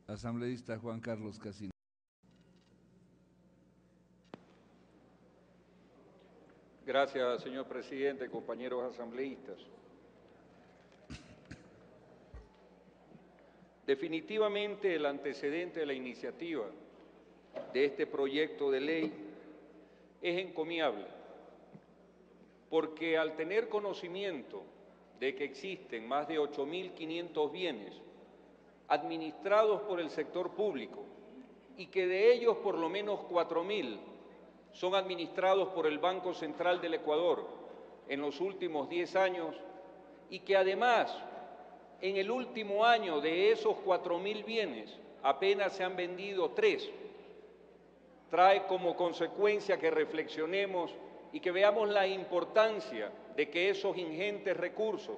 Asambleísta Juan Carlos Casino. Gracias, señor presidente, compañeros asambleístas. Definitivamente el antecedente de la iniciativa de este proyecto de ley es encomiable, porque al tener conocimiento de que existen más de 8.500 bienes administrados por el sector público y que de ellos por lo menos 4.000 son administrados por el Banco Central del Ecuador en los últimos 10 años y que además en el último año de esos 4.000 bienes apenas se han vendido 3, trae como consecuencia que reflexionemos y que veamos la importancia de que esos ingentes recursos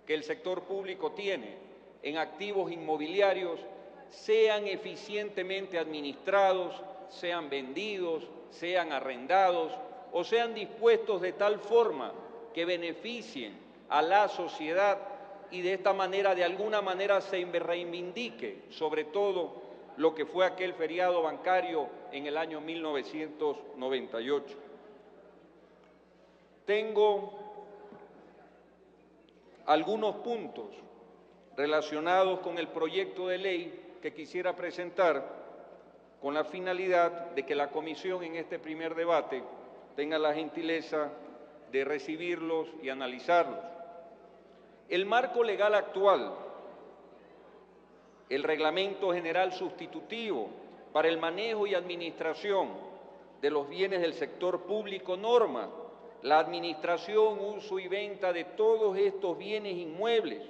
que el sector público tiene en activos inmobiliarios sean eficientemente administrados, sean vendidos, sean arrendados o sean dispuestos de tal forma que beneficien a la sociedad y de esta manera, de alguna manera, se reivindique sobre todo lo que fue aquel feriado bancario en el año 1998. Tengo algunos puntos relacionados con el proyecto de ley que quisiera presentar con la finalidad de que la comisión en este primer debate tenga la gentileza de recibirlos y analizarlos. El marco legal actual, el Reglamento General Sustitutivo para el manejo y administración de los bienes del sector público, norma la administración, uso y venta de todos estos bienes inmuebles,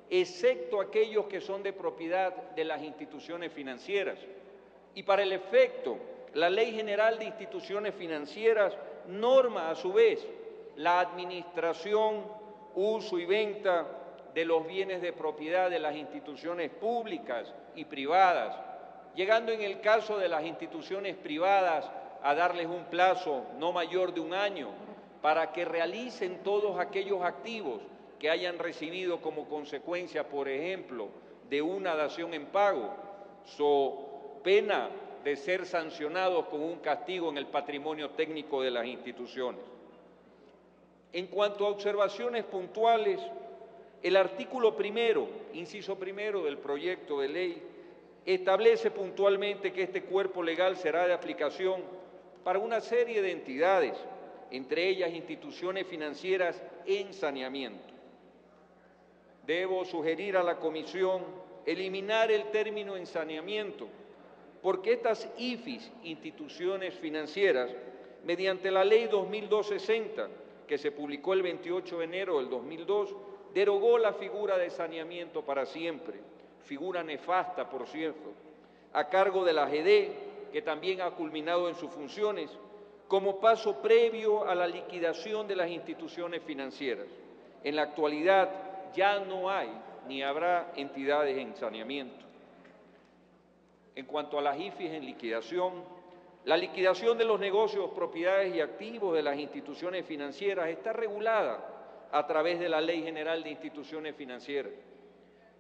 excepto aquellos que son de propiedad de las instituciones financieras. Y para el efecto, la Ley General de Instituciones Financieras norma a su vez la administración, uso y venta de los bienes de propiedad de las instituciones públicas y privadas, llegando en el caso de las instituciones privadas a darles un plazo no mayor de 1 año para que realicen todos aquellos activos que hayan recibido como consecuencia, por ejemplo, de una dación en pago, so pena de ser sancionados con un castigo en el patrimonio técnico de las instituciones. En cuanto a observaciones puntuales, el artículo 1, inciso 1 del proyecto de ley establece puntualmente que este cuerpo legal será de aplicación para una serie de entidades, entre ellas instituciones financieras en saneamiento. Debo sugerir a la Comisión eliminar el término en saneamiento, porque estas IFIs, instituciones financieras, mediante la Ley 2260, que se publicó el 28 de enero del 2002, derogó la figura de saneamiento para siempre, figura nefasta, por cierto, a cargo de la AGD, que también ha culminado en sus funciones, como paso previo a la liquidación de las instituciones financieras. En la actualidad ya no hay ni habrá entidades en saneamiento. En cuanto a las IFIs en liquidación, la liquidación de los negocios, propiedades y activos de las instituciones financieras está regulada a través de la Ley General de Instituciones Financieras.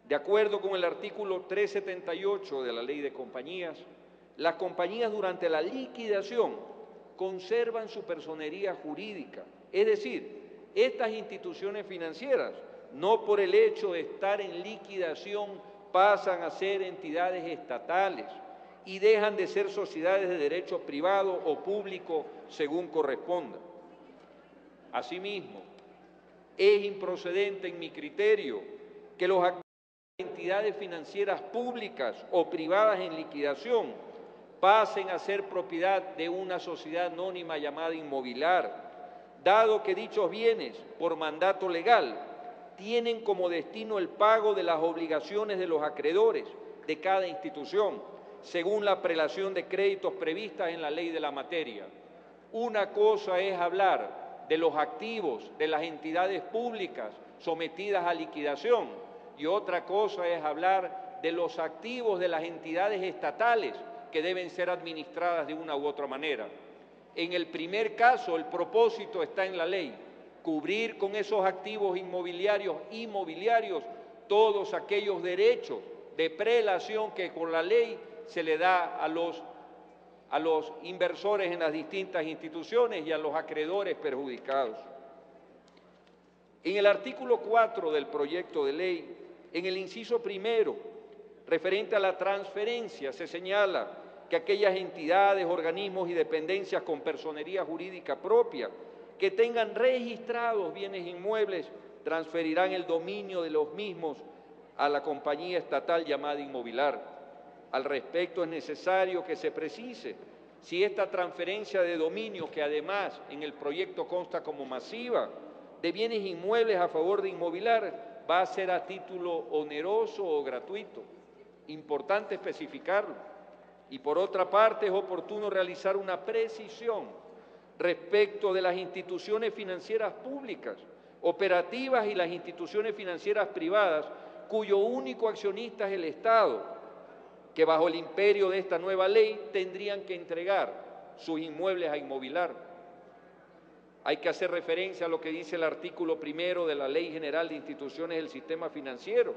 De acuerdo con el artículo 378 de la Ley de Compañías, las compañías durante la liquidación conservan su personería jurídica, es decir, estas instituciones financieras, no por el hecho de estar en liquidación, pasan a ser entidades estatales y dejan de ser sociedades de derecho privado o público según corresponda. Asimismo, es improcedente en mi criterio que los activos de entidades financieras públicas o privadas en liquidación pasen a ser propiedad de una sociedad anónima llamada Inmobiliar, dado que dichos bienes, por mandato legal, tienen como destino el pago de las obligaciones de los acreedores de cada institución, según la prelación de créditos previstas en la ley de la materia. Una cosa es hablar de los activos de las entidades públicas sometidas a liquidación y otra cosa es hablar de los activos de las entidades estatales que deben ser administradas de una u otra manera. En el primer caso, el propósito está en la ley, cubrir con esos activos inmobiliarios todos aquellos derechos de prelación que con la ley se le da a los inversores en las distintas instituciones y a los acreedores perjudicados. En el artículo 4 del proyecto de ley, en el inciso primero, referente a la transferencia, se señala que aquellas entidades, organismos y dependencias con personería jurídica propia que tengan registrados bienes inmuebles transferirán el dominio de los mismos a la compañía estatal llamada Inmobilar. Al respecto es necesario que se precise si esta transferencia de dominio, que además en el proyecto consta como masiva, de bienes inmuebles a favor de Inmobilar, va a ser a título oneroso o gratuito. Importante especificarlo. Y por otra parte es oportuno realizar una precisión respecto de las instituciones financieras públicas, operativas y las instituciones financieras privadas, cuyo único accionista es el Estado, que bajo el imperio de esta nueva ley tendrían que entregar sus inmuebles a Inmobilar. Hay que hacer referencia a lo que dice el artículo primero de la Ley General de Instituciones del Sistema Financiero,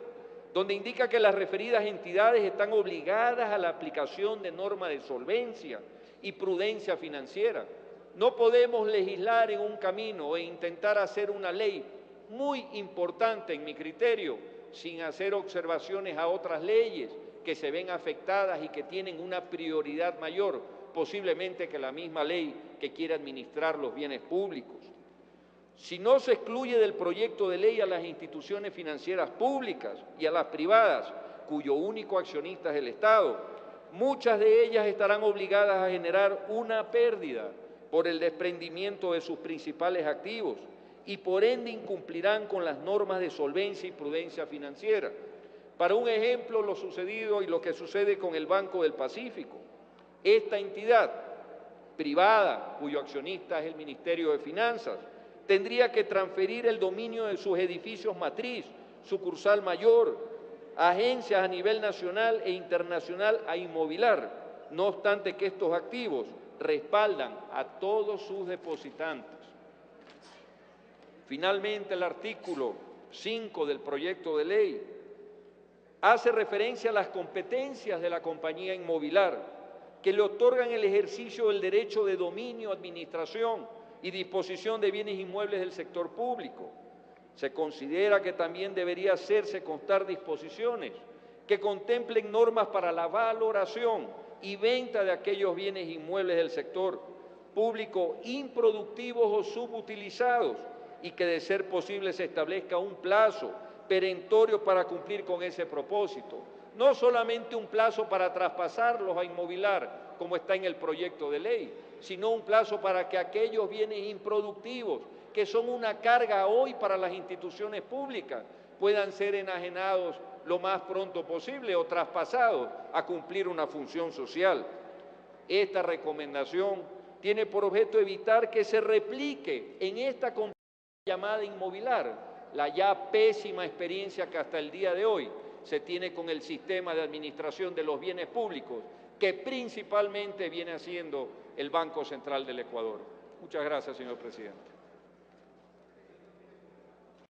donde indica que las referidas entidades están obligadas a la aplicación de normas de solvencia y prudencia financiera. No podemos legislar en un camino e intentar hacer una ley muy importante, en mi criterio, sin hacer observaciones a otras leyes que se ven afectadas y que tienen una prioridad mayor, posiblemente que la misma ley que quiere administrar los bienes públicos. Si no se excluye del proyecto de ley a las instituciones financieras públicas y a las privadas, cuyo único accionista es el Estado, muchas de ellas estarán obligadas a generar una pérdida por el desprendimiento de sus principales activos y por ende incumplirán con las normas de solvencia y prudencia financiera. Para un ejemplo, lo sucedido y lo que sucede con el Banco del Pacífico. Esta entidad privada, cuyo accionista es el Ministerio de Finanzas, tendría que transferir el dominio de sus edificios matriz, sucursal mayor, agencias a nivel nacional e internacional a Inmobilar, no obstante que estos activos respaldan a todos sus depositantes. Finalmente, el artículo 5 del proyecto de ley hace referencia a las competencias de la compañía Inmobilar, que le otorgan el ejercicio del derecho de dominio, administración y disposición de bienes inmuebles del sector público. Se considera que también debería hacerse constar disposiciones que contemplen normas para la valoración y venta de aquellos bienes inmuebles del sector público improductivos o subutilizados y que, de ser posible, se establezca un plazo perentorio para cumplir con ese propósito. No solamente un plazo para traspasarlos a Inmobilar, como está en el proyecto de ley, sino un plazo para que aquellos bienes improductivos, que son una carga hoy para las instituciones públicas, puedan ser enajenados lo más pronto posible o traspasados a cumplir una función social. Esta recomendación tiene por objeto evitar que se replique en esta compañía llamada Inmobilar la ya pésima experiencia que hasta el día de hoy se tiene con el sistema de administración de los bienes públicos, que principalmente viene haciendo el Banco Central del Ecuador. Muchas gracias, señor presidente.